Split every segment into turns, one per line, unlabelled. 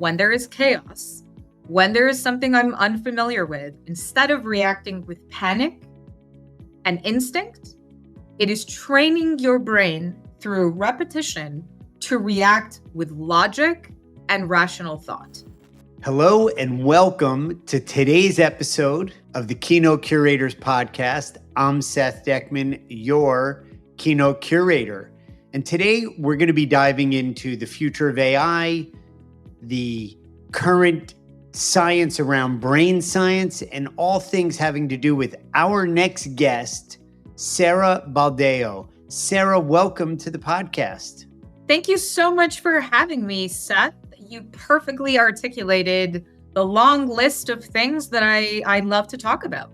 when there is chaos, when there is something I'm unfamiliar with, instead of reacting with panic and instinct, it is training your brain through repetition to react with logic and rational thought.
Hello and welcome to today's episode of the Keynote Curators Podcast. I'm Seth Deckman, your Keynote Curator. And today we're going to be diving into the future of AI, the current science around brain science, and all things having to do with our next guest, Sarah Baldeo. Sarah, welcome to the podcast.
Thank you so much for having me, Seth. You perfectly articulated the long list of things that I love to talk about.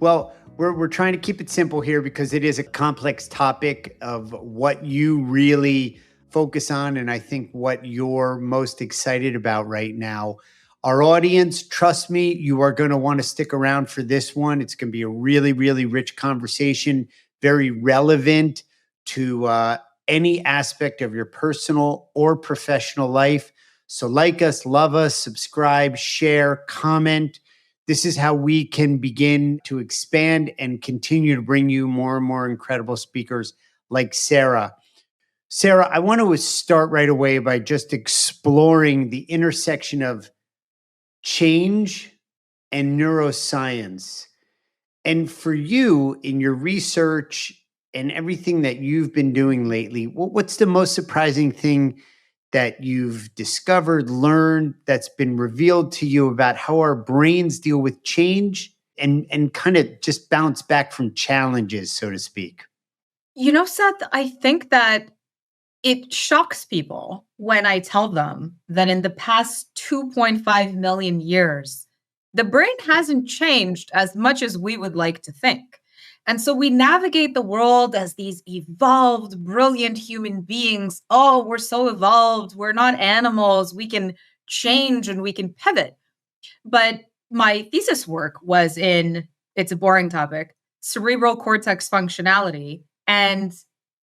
Well, we're trying to keep it simple here because it is a complex topic of what you really focus on, and I think what you're most excited about right now. Our audience, trust me, you are going to want to stick around for this one. It's going to be a really, really rich conversation, very relevant to any aspect of your personal or professional life. So like us, love us, subscribe, share, comment. This is how we can begin to expand and continue to bring you more and more incredible speakers like Sarah. Sarah, I want to start right away by just exploring the intersection of change and neuroscience. And for you, in your research and everything that you've been doing lately, what's the most surprising thing that you've discovered, learned, that's been revealed to you about how our brains deal with change and kind of just bounce back from challenges, so to speak?
You know, Seth, I think that it shocks people when I tell them that in the past 2.5 million years, the brain hasn't changed as much as we would like to think. And so we navigate the world as these evolved, brilliant human beings. Oh, we're so evolved. We're not animals. We can change and we can pivot. But my thesis work was in, it's a boring topic, cerebral cortex functionality. And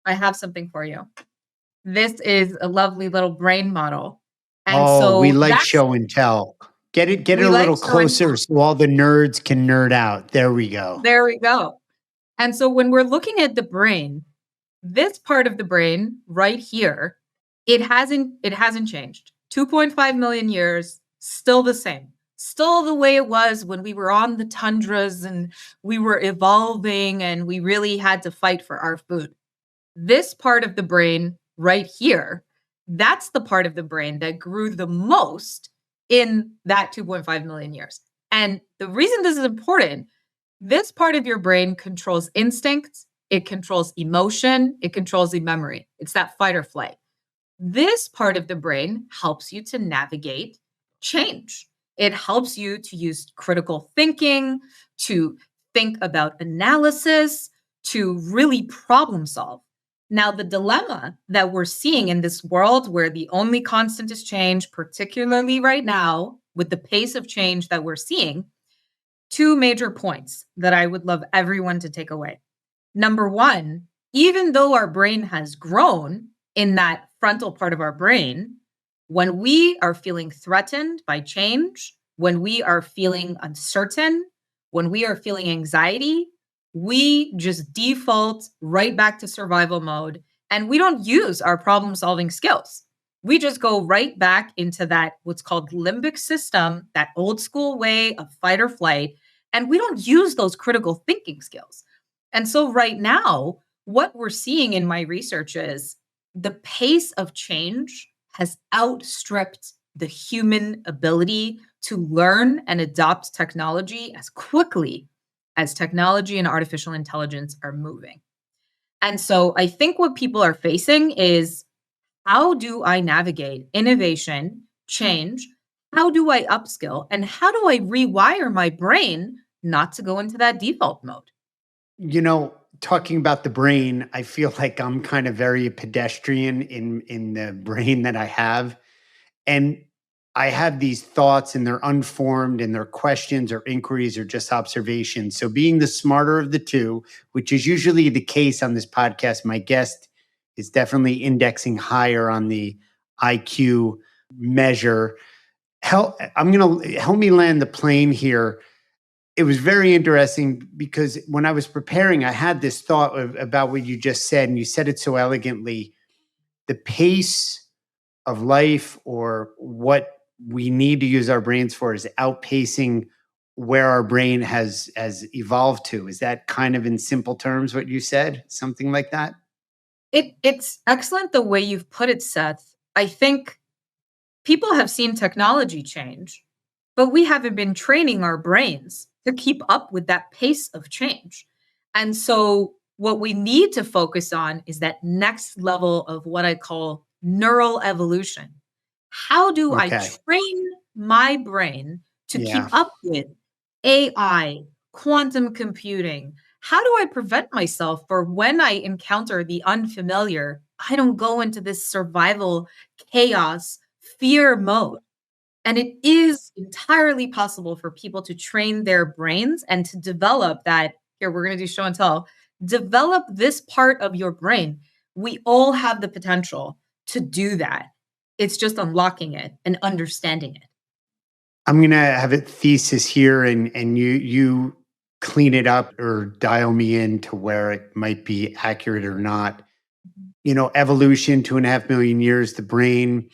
I have something for you. This is a lovely little brain model. And
we like show and tell. Get it a little closer so all the nerds can nerd out. There we go.
There we go. And so when we're looking at the brain, this part of the brain right here, it hasn't changed. 2.5 million years, still the same. Still the way it was when we were on the tundras and we were evolving and we really had to fight for our food. This part of the brain right here, that's the part of the brain that grew the most in that 2.5 million years. And the reason this is important, this part of your brain controls instinct, it controls emotion, it controls the memory. It's that fight or flight. This part of the brain helps you to navigate change. It helps you to use critical thinking, to think about analysis, to really problem solve. Now, the dilemma that we're seeing in this world where the only constant is change, particularly right now, with the pace of change that we're seeing, two major points that I would love everyone to take away. Number one, even though our brain has grown in that frontal part of our brain, when we are feeling threatened by change, when we are feeling uncertain, when we are feeling anxiety, we just default right back to survival mode and we don't use our problem solving skills. We just go right back into that, what's called limbic system, that old school way of fight or flight. And we don't use those critical thinking skills. And so right now, what we're seeing in my research is the pace of change has outstripped the human ability to learn and adopt technology as quickly as technology and artificial intelligence are moving. And so I think what people are facing is, how do I navigate innovation, change? How do I upskill? And how do I rewire my brain not to go into that default mode?
You know, talking about the brain, I feel like I'm kind of very pedestrian in the brain that I have. And I have these thoughts and they're unformed and they're questions or inquiries or just observations. So being the smarter of the two, which is usually the case on this podcast, my guest is definitely indexing higher on the IQ measure. Help me land the plane here. It was very interesting because when I was preparing, I had this thought about what you just said, and you said it so elegantly. The pace of life, or what we need to use our brains for, is outpacing where our brain has evolved to. Is that kind of in simple terms what you said? Something like that?
It's excellent the way you've put it, Seth. I think people have seen technology change, but we haven't been training our brains to keep up with that pace of change. And so, what we need to focus on is that next level of what I call neural evolution. How do I
Okay.
train my brain to keep
Yeah.
up with AI, quantum computing? How do I prevent myself for when I encounter the unfamiliar? I don't go into this survival chaos fear mode. And it is entirely possible for people to train their brains and to develop that. Here, we're going to do show and tell. Develop this part of your brain. We all have the potential to do that. It's just unlocking it and understanding it.
I'm gonna have a thesis here, and you clean it up or dial me in to where it might be accurate or not. Evolution, 2.5 million years, the brain,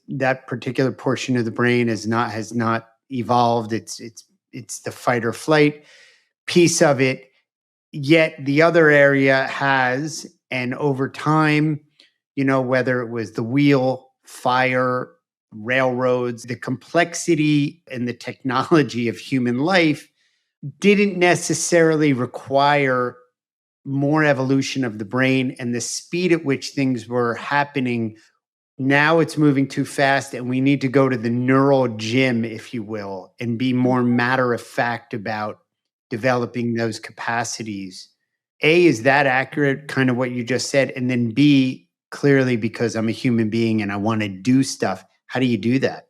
that particular portion of the brain has not evolved. It's the fight or flight piece of it. Yet the other area has, and over time, whether it was the wheel, fire, railroads, the complexity and the technology of human life didn't necessarily require more evolution of the brain, and the speed at which things were happening. Now it's moving too fast, and we need to go to the neural gym, if you will, and be more matter of fact about developing those capacities. A, is that accurate, kind of what you just said? And then B, clearly, because I'm a human being and I want to do stuff, how do you do that?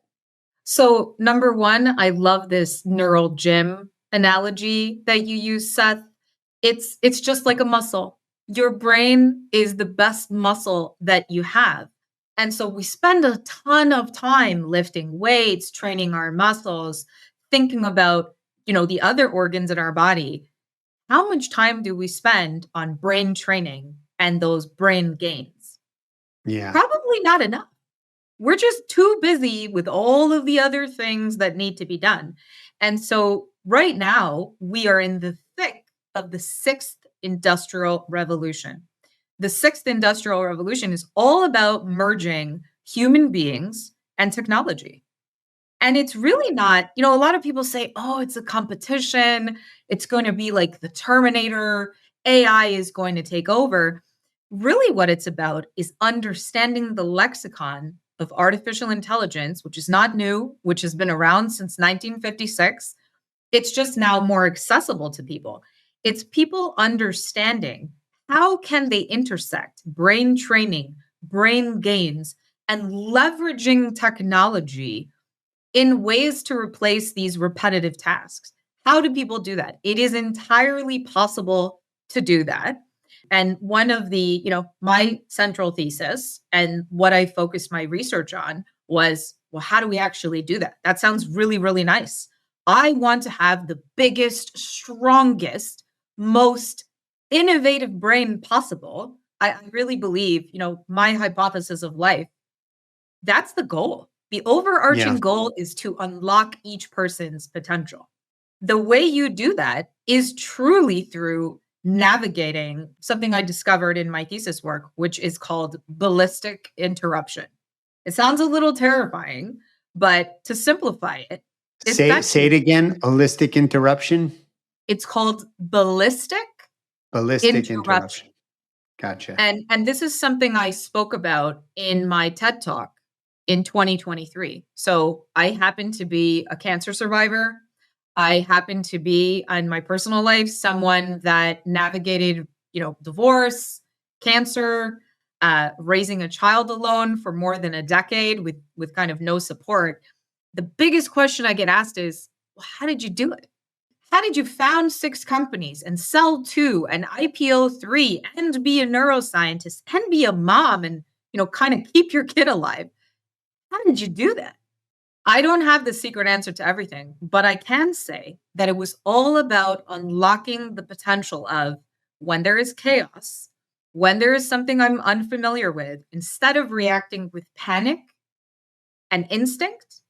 So, number one, I love this neural gym analogy that you use, Seth. It's just like a muscle. Your brain is the best muscle that you have. And so we spend a ton of time lifting weights, training our muscles, thinking about, the other organs in our body. How much time do we spend on brain training and those brain gains?
Yeah.
Probably not enough. We're just too busy with all of the other things that need to be done. And so right now, we are in the thick of the sixth industrial revolution. The sixth industrial revolution is all about merging human beings and technology. And it's really not, a lot of people say, oh, it's a competition. It's going to be like the Terminator. AI is going to take over. Really, what it's about is understanding the lexicon of artificial intelligence, which is not new, which has been around since 1956. It's just now more accessible to people. It's people understanding how can they intersect brain training, brain gains, and leveraging technology in ways to replace these repetitive tasks. How do people do that? It is entirely possible to do that. And one of the, my central thesis and what I focused my research on was, well, how do we actually do that? That sounds really, really nice. I want to have the biggest, strongest, most innovative brain possible. I really believe, my hypothesis of life, that's the goal. The
Yeah.
overarching goal is to unlock each person's potential. The way you do that is truly through navigating something I discovered in my thesis work, which is called ballistic interruption. It sounds a little terrifying, but to simplify it,
Say it again. Holistic interruption.
it's called ballistic
Ballistic
interruption.
interruption. Gotcha.
And this is something I spoke about in my TED Talk in 2023. So I happen to be a cancer survivor. I happen to be in my personal life someone that navigated, divorce, cancer, raising a child alone for more than a decade with kind of no support. The biggest question I get asked is, well, how did you do it? How did you found 6 companies and sell 2 and IPO 3 and be a neuroscientist and be a mom and, kind of keep your kid alive? How did you do that? I don't have the secret answer to everything, but I can say that it was all about unlocking the potential of when there is chaos, when there is something I'm unfamiliar with, instead of reacting with panic and instinct,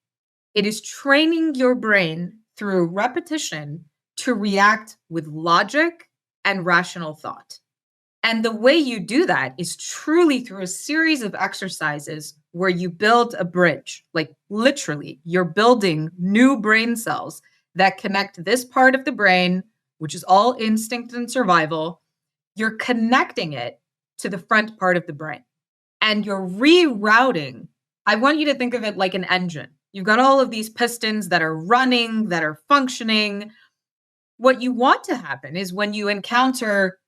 it is training your brain through repetition to react with logic and rational thought. And the way you do that is truly through a series of exercises where you build a bridge. Like literally, you're building new brain cells that connect this part of the brain, which is all instinct and survival. You're connecting it to the front part of the brain. And you're rerouting. I want you to think of it like an engine. You've got all of these pistons that are running, that are functioning. What you want to happen is when you encounter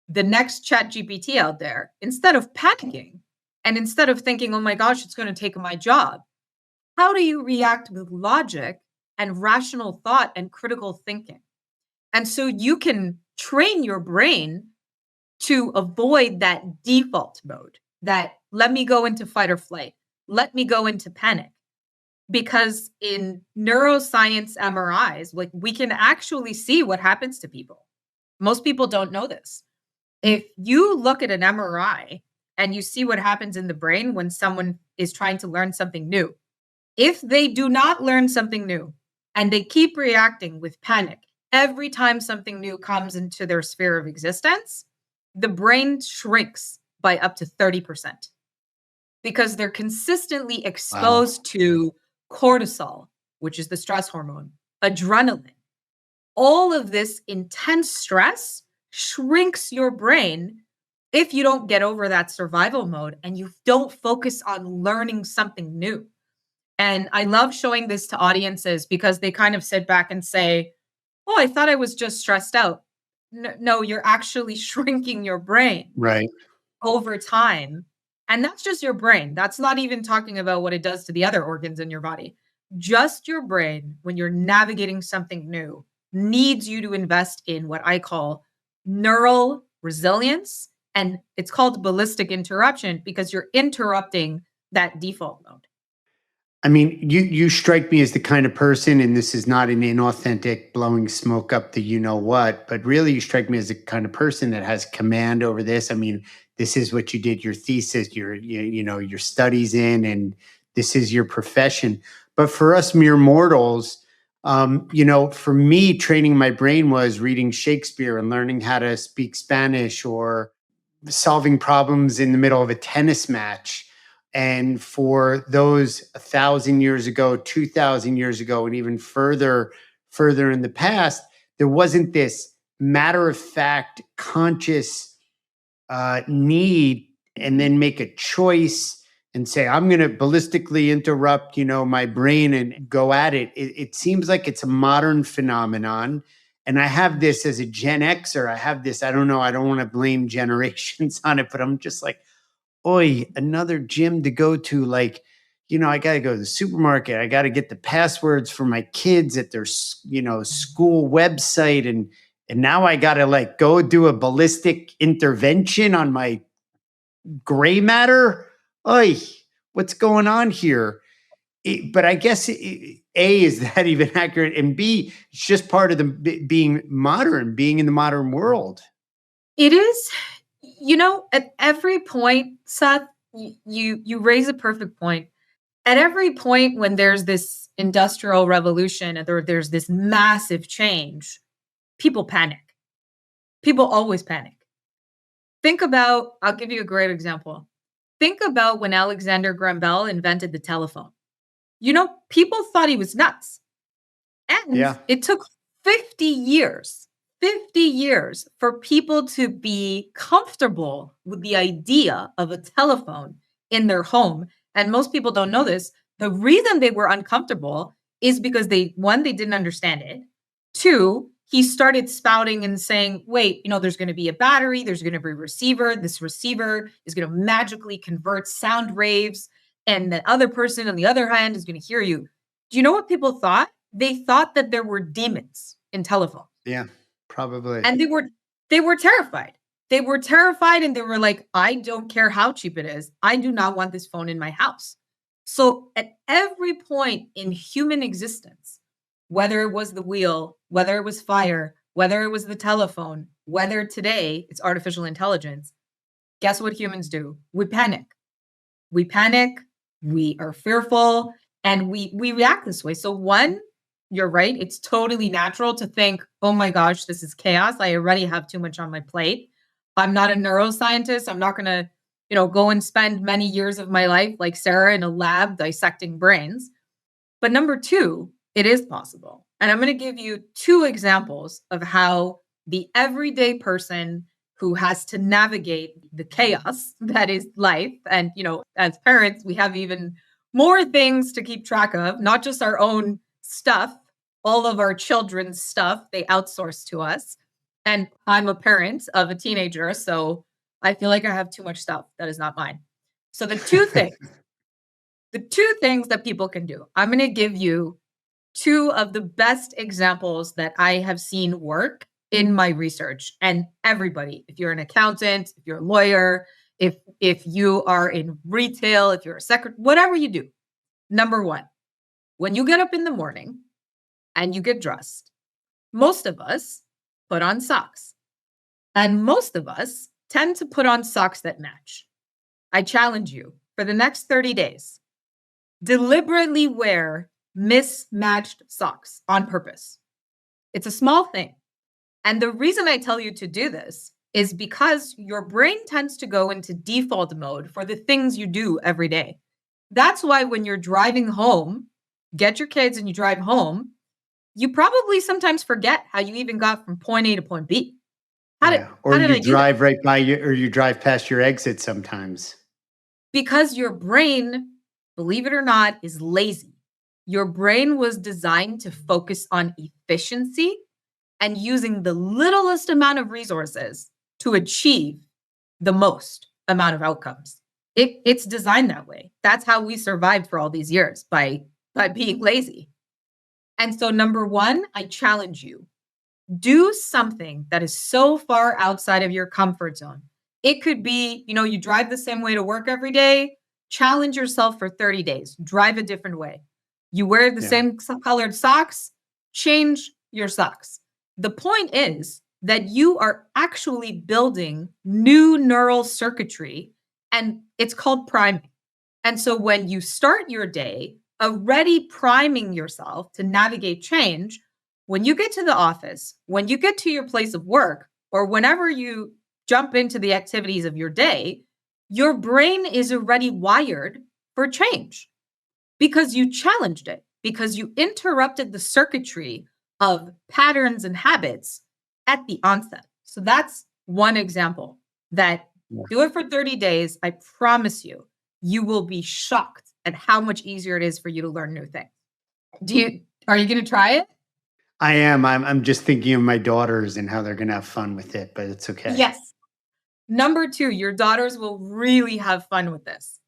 the next chat GPT out there, instead of panicking and instead of thinking, oh my gosh, it's going to take my job, how do you react with logic and rational thought and critical thinking? And so you can train your brain to avoid that default mode, that let me go into fight or flight, let me go into panic. Because in neuroscience MRIs, like we can actually see what happens to people. Most people don't know this. If you look at an MRI and you see what happens in the brain when someone is trying to learn something new, if they do not learn something new and they keep reacting with panic every time something new comes into their sphere of existence, the brain shrinks by up to 30% because they're consistently exposed to cortisol, which is the stress hormone, adrenaline. All of this intense stress shrinks your brain if you don't get over that survival mode and you don't focus on learning something new. And I love showing this to audiences because they kind of sit back and say, oh, I thought I was just stressed out. No, you're actually shrinking your brain over time. And that's just your brain. That's not even talking about what it does to the other organs in your body. Just your brain, when you're navigating something new, needs you to invest in what I call neural resilience. And it's called ballistic interruption because you're interrupting that default mode.
I mean, you strike me as the kind of person, and this is not an inauthentic blowing smoke up the you know what, but really you strike me as the kind of person that has command over this. I mean, this is what you did your thesis, your studies in, and this is your profession. But for us mere mortals, for me, training my brain was reading Shakespeare and learning how to speak Spanish or solving problems in the middle of a tennis match. And for those 1,000 years ago, 2,000 years ago, and even further in the past, there wasn't this matter of fact, conscious need, and then make a choice and say, I'm going to ballistically interrupt, my brain and go at it. It seems like it's a modern phenomenon. And I have this as a Gen Xer. I have this, I don't know, I don't want to blame generations on it, but I'm just like, oi, another gym to go to. Like, I got to go to the supermarket. I got to get the passwords for my kids at their, school website. And now I got to go do a ballistic intervention on my gray matter. Oi, what's going on here? But I guess A, is that even accurate? And B, it's just part of the being modern, being in the modern world.
It is. At every point, Seth, you raise a perfect point. At every point when there's this industrial revolution and there's this massive change, people panic. People always panic. I'll give you a great example. Think about when Alexander Graham Bell invented the telephone. People thought he was nuts. And It took 50 years for people to be comfortable with the idea of a telephone in their home. And most people don't know this. The reason they were uncomfortable is because they didn't understand it. Two, he started spouting and saying, wait, there's going to be a battery, there's going to be a receiver. This receiver is going to magically convert sound waves. And the other person on the other hand is going to hear you. Do you know what people thought? They thought that there were demons in telephones.
Yeah. Probably.
And they were terrified. They were terrified and they were like, I don't care how cheap it is. I do not want this phone in my house. So at every point in human existence, whether it was the wheel, whether it was fire, whether it was the telephone, whether today it's artificial intelligence, guess what humans do? We panic. We panic, we are fearful, and we react this way. So one, you're right, it's totally natural to think, "Oh my gosh, this is chaos. I already have too much on my plate. I'm not a neuroscientist. I'm not going to, go and spend many years of my life like Sarah in a lab dissecting brains." But number two, it is possible. And I'm going to give you two examples of how the everyday person who has to navigate the chaos that is life. And, as parents, we have even more things to keep track of, not just our own stuff, all of our children's stuff, they outsource to us. And I'm a parent of a teenager, so I feel like I have too much stuff that is not mine. So the two things that people can do, I'm going to give you two of the best examples that I have seen work in my research. And everybody, if you're an accountant, if you're a lawyer, if you are in retail, if you're a secretary, whatever you do. Number one, when you get up in the morning and you get dressed, most of us put on socks. And most of us tend to put on socks that match. I challenge you for the next 30 days, deliberately wear mismatched socks on purpose. It's a small thing. And the reason I tell you to do this is because your brain tends to go into default mode for the things you do every day. That's why when you're driving home, get your kids and you drive home, you probably sometimes forget how you even got from point A to point B. How did I do that?
Drive right by you, or you drive past your exit sometimes.
Because your brain, believe it or not, is lazy. Your brain was designed to focus on efficiency and using the littlest amount of resources to achieve the most amount of outcomes. It's designed that way. That's how we survived for all these years, by being lazy. And so number one, I challenge you, do something that is so far outside of your comfort zone. It could be, you drive the same way to work every day. Challenge yourself for 30 days. Drive a different way. You wear the same colored socks. Change your socks. The point is that you are actually building new neural circuitry, and it's called priming. And so when you start your day already priming yourself to navigate change, when you get to the office, when you get to your place of work, or whenever you jump into the activities of your day, your brain is already wired for change because you challenged it, because you interrupted the circuitry of patterns and habits at the onset. So that's one example that do it for 30 days. I promise you, you will be shocked at how much easier it is for you to learn new things. Are you going to try it?
I am. I'm just thinking of my daughters and how they're going to have fun with it, but it's okay.
Yes. Number two, your daughters will really have fun with this.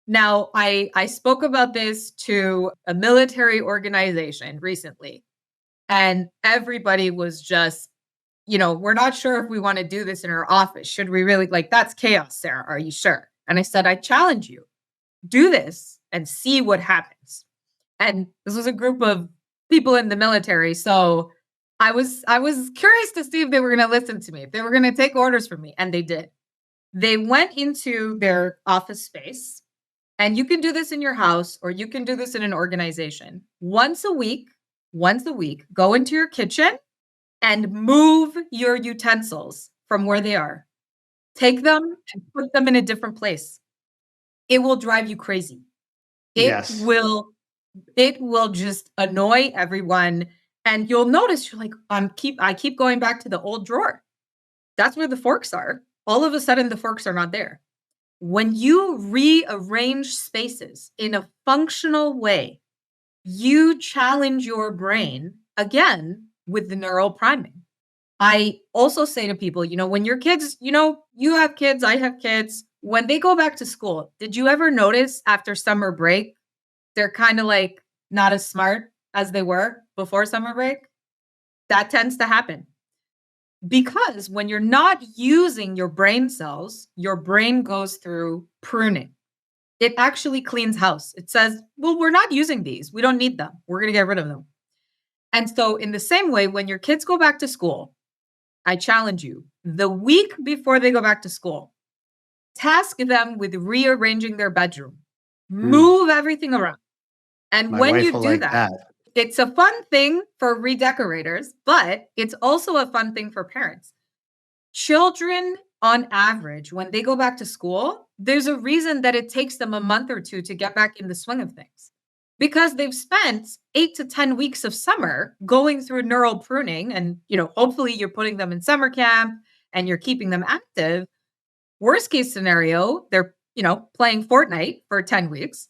Now, I spoke about this to a military organization recently, and everybody was just, we're not sure if we want to do this in our office. Should we really, that's chaos, Sarah? Are you sure? And I said, I challenge you, do this and see what happens. And this was a group of people in the military. So I was curious to see if they were going to listen to me, if they were going to take orders from me. And they did. They went into their office space, and you can do this in your house or you can do this in an organization. Once a week, go into your kitchen and move your utensils from where they are. Take them and put them in a different place. It will drive you crazy. It will just annoy everyone. And you'll notice you're like, I keep going back to the old drawer. That's where the forks are. All of a sudden, the forks are not there. When you rearrange spaces in a functional way, you challenge your brain again with the neural priming. I also say to people, when your kids, you have kids, I have kids, when they go back to school, did you ever notice after summer break, they're kind of like not as smart as they were before summer break? That tends to happen. Because when you're not using your brain cells, your brain goes through pruning. It actually cleans house. It says, well, we're not using these. We don't need them. We're going to get rid of them. And so in the same way, when your kids go back to school, I challenge you, the week before they go back to school, task them with rearranging their bedroom. Move everything around. And
My
when
wife
you
will
do
like
that,
that.
it's a fun thing for redecorators, but it's also a fun thing for parents. Children, on average, when they go back to school, there's a reason that it takes them a month or two to get back in the swing of things because they've spent 8 to 10 weeks of summer going through neural pruning. And, hopefully you're putting them in summer camp and you're keeping them active. Worst case scenario, they're, playing Fortnite for 10 weeks.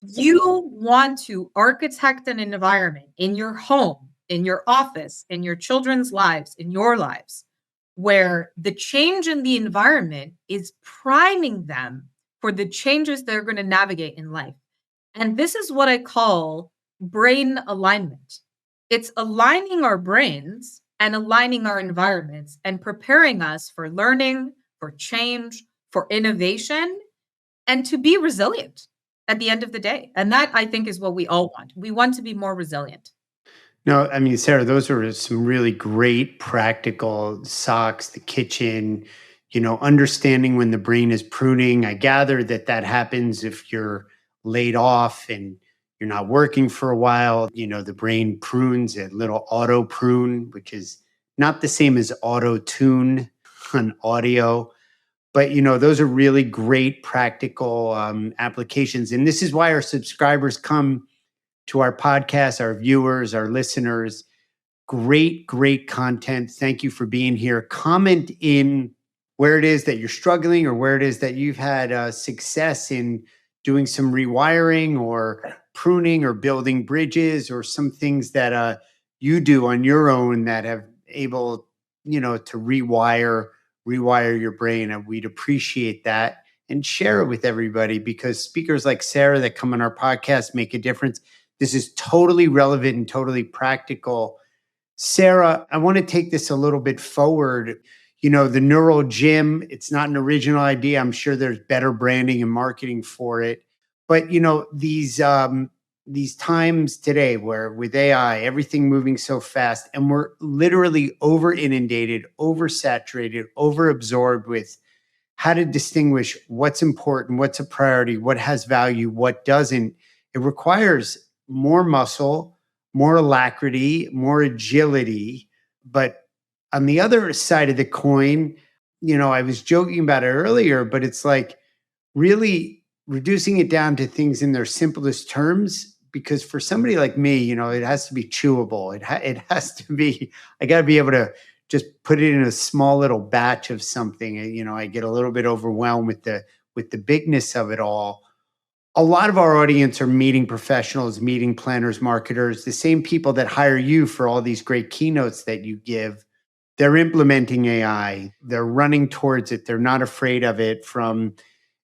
You want to architect an environment in your home, in your office, in your children's lives, in your lives, where the change in the environment is priming them for the changes they're going to navigate in life. And this is what I call brain alignment. It's aligning our brains and aligning our environments and preparing us for learning, for change, for innovation, and to be resilient at the end of the day. And that, I think, is what we all want. We want to be more resilient.
No, I mean, Sarah, those are some really great practical socks, the kitchen, understanding when the brain is pruning. I gather that happens if you're laid off and you're not working for a while. The brain prunes a little auto prune, which is not the same as auto tune on audio. But, those are really great practical applications. And this is why our subscribers come to our podcast, our viewers, our listeners. Great, great content. Thank you for being here. Comment in where it is that you're struggling or where it is that you've had success in doing some rewiring or pruning or building bridges or some things that you do on your own that have able, to rewire your brain. And we'd appreciate that and share it with everybody because speakers like Sarah that come on our podcast make a difference. This is totally relevant and totally practical. Sarah, I want to take this a little bit forward. The neural gym, it's not an original idea. I'm sure there's better branding and marketing for it. But, these times today where with AI, everything moving so fast and we're literally over inundated, oversaturated, overabsorbed with how to distinguish what's important, what's a priority, what has value, what doesn't. It requires more muscle, more alacrity, more agility. But on the other side of the coin, I was joking about it earlier, but it's like really reducing it down to things in their simplest terms. Because for somebody like me, it has to be chewable. It has to be, I got to be able to just put it in a small little batch of something. I get a little bit overwhelmed with the bigness of it all. A lot of our audience are meeting professionals, meeting planners, marketers, the same people that hire you for all these great keynotes that you give. They're implementing AI. They're running towards it. They're not afraid of it, from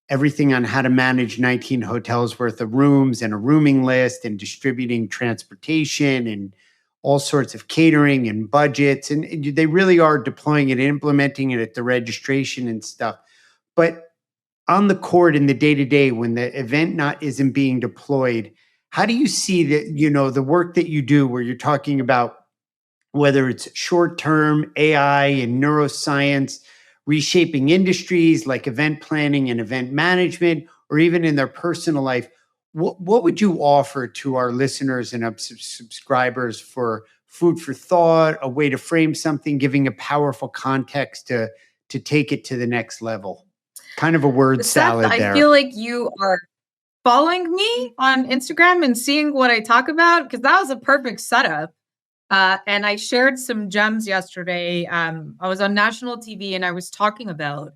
everything on how to manage 19 hotels worth of rooms and a rooming list and distributing transportation and all sorts of catering and budgets. And they really are deploying it, implementing it at the registration and stuff. But on the court in the day-to-day, when the event isn't being deployed, how do you see that, the work that you do where you're talking about whether it's short-term AI and neuroscience, reshaping industries like event planning and event management, or even in their personal life, what would you offer to our listeners and subscribers for food for thought, a way to frame something, giving a powerful context to take it to the next level? Kind of a word salad there.
I feel like you are following me on Instagram and seeing what I talk about, because that was a perfect setup. And I shared some gems yesterday. I was on national TV and I was talking about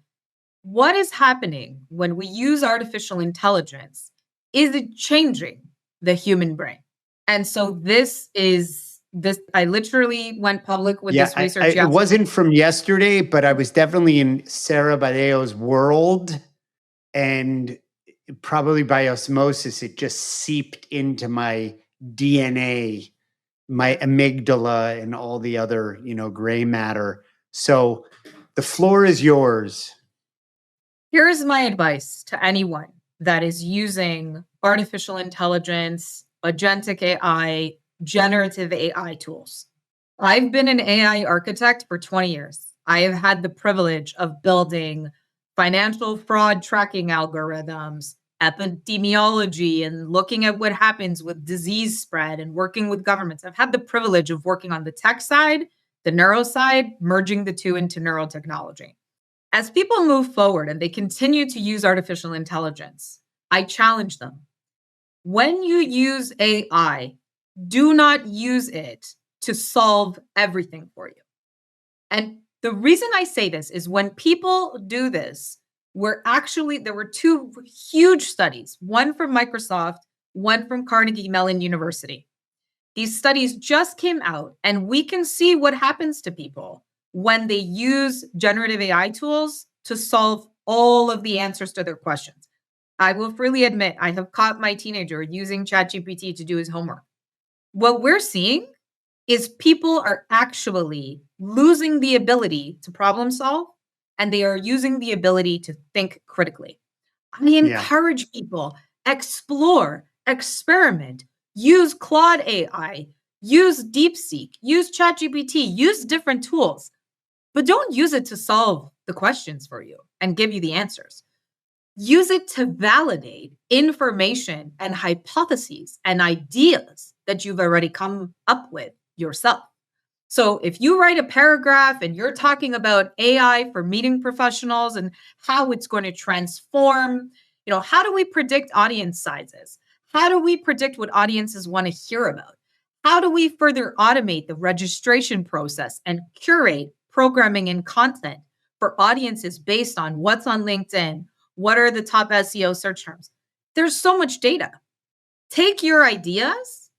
what is happening when we use artificial intelligence. Is it changing the human brain? And so this, I literally went public with this research yesterday.
It wasn't from yesterday, but I was definitely in Sarah Baldeo's world. And probably by osmosis, it just seeped into my DNA, my amygdala, and all the other, gray matter. So the floor is yours.
Here's my advice to anyone that is using artificial intelligence, agentic AI, generative AI tools. I've been an AI architect for 20 years. I have had the privilege of building financial fraud tracking algorithms, epidemiology, and looking at what happens with disease spread and working with governments. I've had the privilege of working on the tech side, the neuro side, merging the two into neurotechnology. As people move forward and they continue to use artificial intelligence, I challenge them. When you use AI, do not use it to solve everything for you. And the reason I say this is when people do this, there were two huge studies, one from Microsoft, one from Carnegie Mellon University. These studies just came out, and we can see what happens to people when they use generative AI tools to solve all of the answers to their questions. I will freely admit, I have caught my teenager using ChatGPT to do his homework. What we're seeing is people are actually losing the ability to problem solve, and they are using the ability to think critically. I encourage people, explore, experiment, use Claude AI, use DeepSeek, use ChatGPT, use different tools, but don't use it to solve the questions for you and give you the answers. Use it to validate information and hypotheses and ideas that you've already come up with yourself. So if you write a paragraph and you're talking about AI for meeting professionals and how it's going to transform, how do we predict audience sizes? How do we predict what audiences want to hear about? How do we further automate the registration process and curate programming and content for audiences based on what's on LinkedIn? What are the top SEO search terms? There's so much data. Take your ideas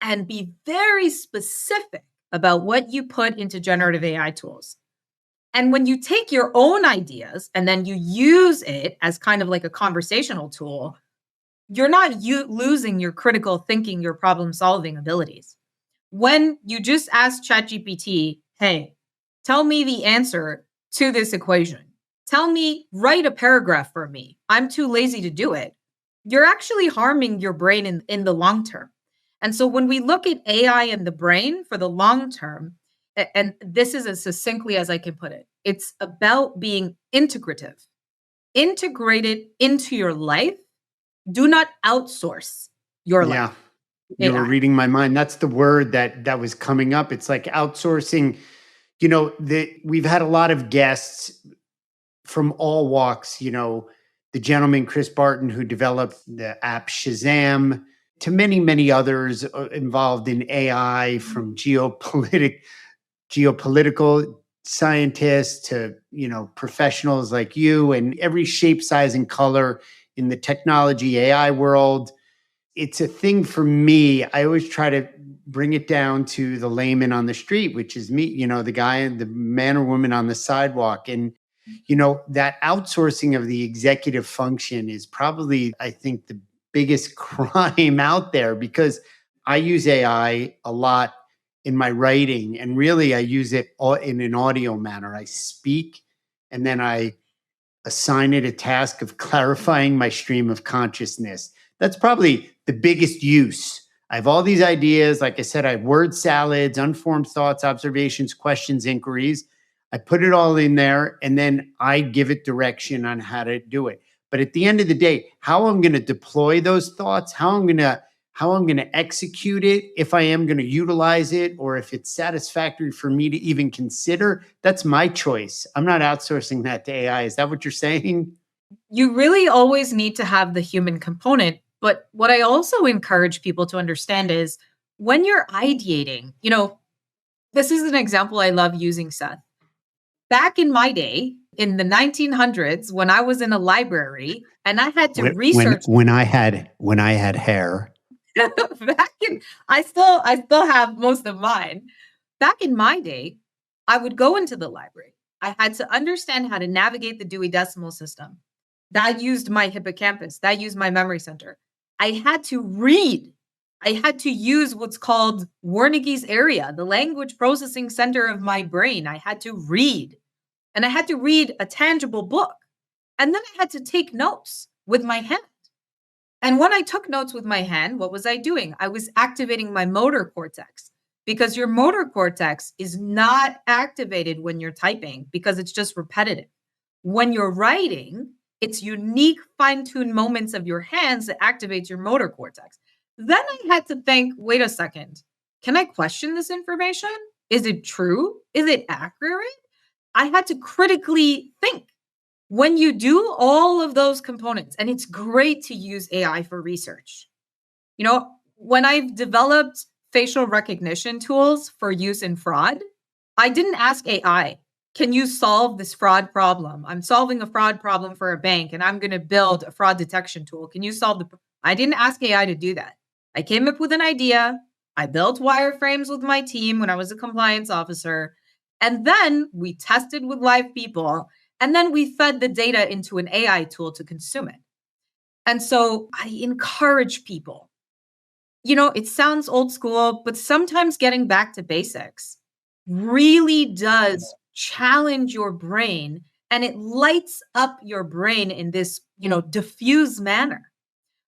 and be very specific about what you put into generative AI tools. And when you take your own ideas and then you use it as kind of like a conversational tool, you're not losing your critical thinking, your problem solving abilities. When you just ask ChatGPT, hey, tell me the answer to this equation. Write a paragraph for me. I'm too lazy to do it. You're actually harming your brain in the long term. And so when we look at AI and the brain for the long term, and this is as succinctly as I can put it, it's about being integrated into your life. Do not outsource your life.
You were reading my mind. That's the word that was coming up. It's like outsourcing. We've had a lot of guests from all walks, the gentleman, Chris Barton, who developed the app Shazam, to many, many others involved in AI, from geopolitical scientists to, professionals like you, and every shape, size, and color in the technology AI world. It's a thing for me. I always try to bring it down to the layman on the street, which is me, the guy, the man or woman on the sidewalk. And that outsourcing of the executive function is probably, I think, the biggest crime out there, because I use AI a lot in my writing, and really I use it in an audio manner. I speak and then I assign it a task of clarifying my stream of consciousness. That's probably the biggest use. I have all these ideas. Like I said, I have word salads, unformed thoughts, observations, questions, inquiries. I put it all in there, and then I give it direction on how to do it. But at the end of the day, how I'm going to deploy those thoughts, how I'm going to execute it, if I am going to utilize it, or if it's satisfactory for me to even consider, that's my choice. I'm not outsourcing that to AI. Is that what you're saying?
You really always need to have the human component. But what I also encourage people to understand is when you're ideating, this is an example I love using, Seth. Back in my day, in the 1900s, when I was in a library and I had to research.
When I had hair.
I still have most of mine. Back in my day, I would go into the library. I had to understand how to navigate the Dewey Decimal System. That used my hippocampus. That used my memory center. I had to read. I had to use what's called Wernicke's area, the language processing center of my brain. I had to read. And I had to read a tangible book. And then I had to take notes with my hands. And when I took notes with my hand, what was I doing? I was activating my motor cortex, because your motor cortex is not activated when you're typing because it's just repetitive. When you're writing, it's unique fine-tuned moments of your hands that activates your motor cortex. Then I had to think, wait a second, can I question this information? Is it true? Is it accurate? I had to critically think. When you do all of those components, and it's great to use AI for research. When I've developed facial recognition tools for use in fraud, I didn't ask AI, can you solve this fraud problem? I'm solving a fraud problem for a bank and I'm going to build a fraud detection tool. Can you solve I didn't ask AI to do that. I came up with an idea. I built wireframes with my team when I was a compliance officer. And then we tested with live people. And then we fed the data into an AI tool to consume it. And so I encourage people. It sounds old school, but sometimes getting back to basics really does challenge your brain, and it lights up your brain in this, diffuse manner.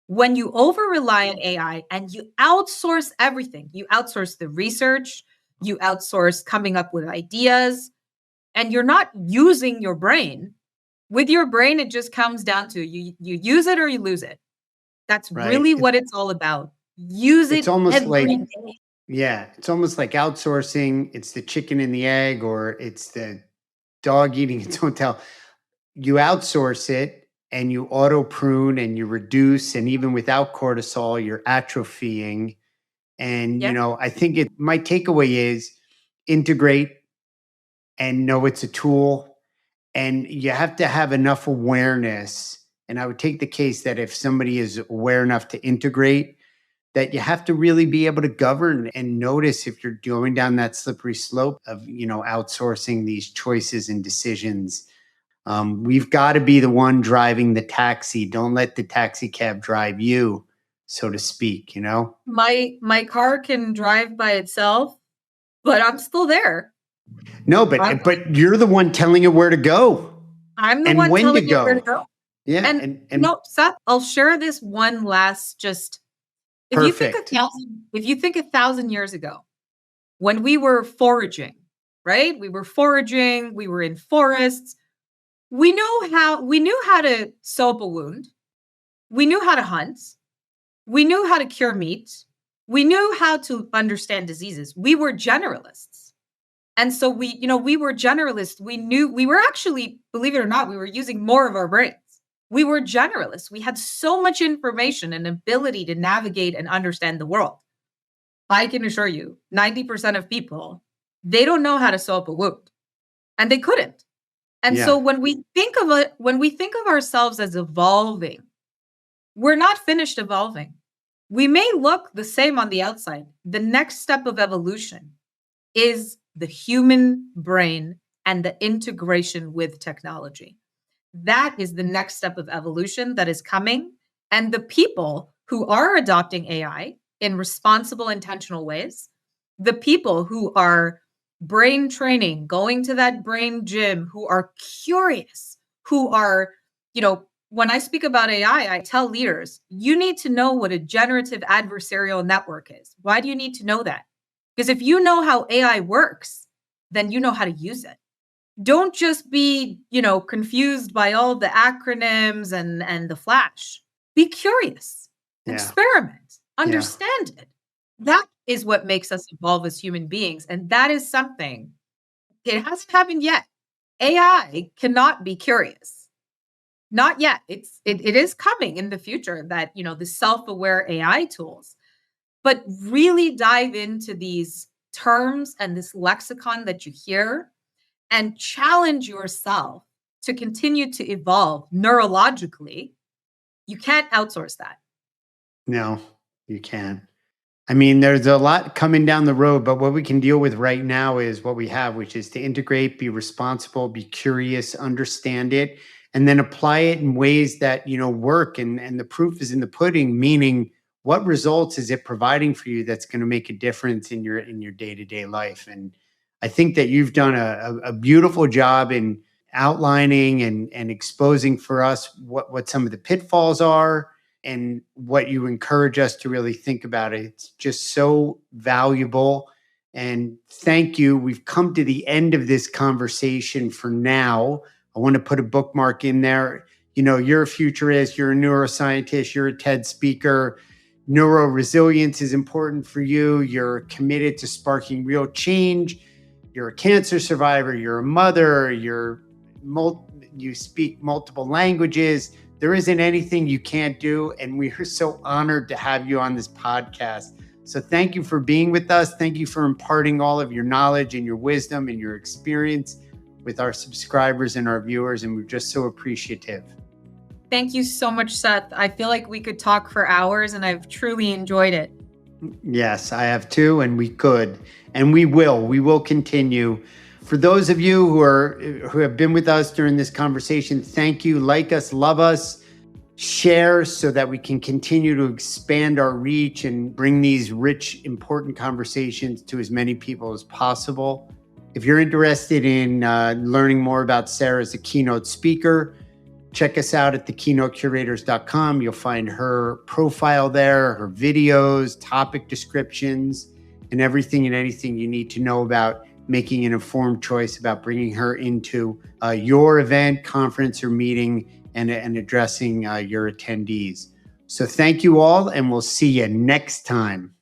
When you over rely on AI and you outsource everything, you outsource the research, you outsource coming up with ideas, and you're not using your brain. With your brain, it just comes down to you use it or you lose it. That's really what it's all about. Use it.
It's almost
every
like,
day.
it's almost like outsourcing. It's the chicken and the egg, or it's the dog eating its own tail. You outsource it and you auto prune and you reduce, and even without cortisol, you're atrophying. And, I think my takeaway is integrate and know it's a tool. And you have to have enough awareness. And I would take the case that if somebody is aware enough to integrate, that you have to really be able to govern and notice if you're going down that slippery slope of, outsourcing these choices and decisions. We've got to be the one driving the taxi. Don't let the taxi cab drive you, so to speak,
My car can drive by itself, but I'm still there.
No, but you're the one telling it where to go.
I'm the
and
one
when
telling
to
it where to
go.
go.
Yeah.
And Seth, I'll share this one last if
perfect.
you think 1,000 years ago, when we were foraging, right? We were foraging, we were in forests. We knew how to sew up a wound. We knew how to hunt. We knew how to cure meat. We knew how to understand diseases. We were generalists. And so we were generalists. We were actually, believe it or not, we were using more of our brains. We were generalists. We had so much information and ability to navigate and understand the world. I can assure you, 90% of people, they don't know how to sew up a wound, and they couldn't. And so when we think of ourselves as evolving, we're not finished evolving. We may look the same on the outside. The next step of evolution is the human brain and the integration with technology. That is the next step of evolution that is coming. And the people who are adopting AI in responsible, intentional ways, the people who are brain training, going to that brain gym, who are curious, who are, when I speak about AI, I tell leaders, you need to know what a generative adversarial network is. Why do you need to know that? Because if you know how AI works, then you know how to use it. Don't just be, confused by all the acronyms and the flash. Be curious, experiment, understand it. That is what makes us evolve as human beings. And that is something, it hasn't happened yet. AI cannot be curious. Not yet. It is coming in the future that, the self-aware AI tools, but really dive into these terms and this lexicon that you hear and challenge yourself to continue to evolve neurologically. You can't outsource that.
No, you can't. I mean, there's a lot coming down the road, but what we can deal with right now is what we have, which is to integrate, be responsible, be curious, understand it, and then apply it in ways that, work. And the proof is in the pudding, meaning what results is it providing for you that's going to make a difference in your day-to-day life. And I think that you've done a beautiful job in outlining and exposing for us what some of the pitfalls are, and what you encourage us to really think about. It's just so valuable. And thank you. We've come to the end of this conversation for now. I want to put a bookmark in there. You're a futurist, you're a neuroscientist, you're a TED speaker. Neuro resilience is important for you. You're committed to sparking real change. You're a cancer survivor, you're a mother, you speak multiple languages. There isn't anything you can't do. And we are so honored to have you on this podcast. So thank you for being with us. Thank you for imparting all of your knowledge and your wisdom and your experience with our subscribers and our viewers. And we're just so appreciative.
Thank you so much, Seth. I feel like we could talk for hours and I've truly enjoyed it.
Yes, I have too. And we could, and we will continue. For those of you who have been with us during this conversation, thank you. Like us, love us, share so that we can continue to expand our reach and bring these rich, important conversations to as many people as possible. If you're interested in learning more about Sarah as a keynote speaker, check us out at thekeynotecurators.com. You'll find her profile there, her videos, topic descriptions, and everything and anything you need to know about making an informed choice about bringing her into your event, conference, or meeting and addressing your attendees. So thank you all, and we'll see you next time.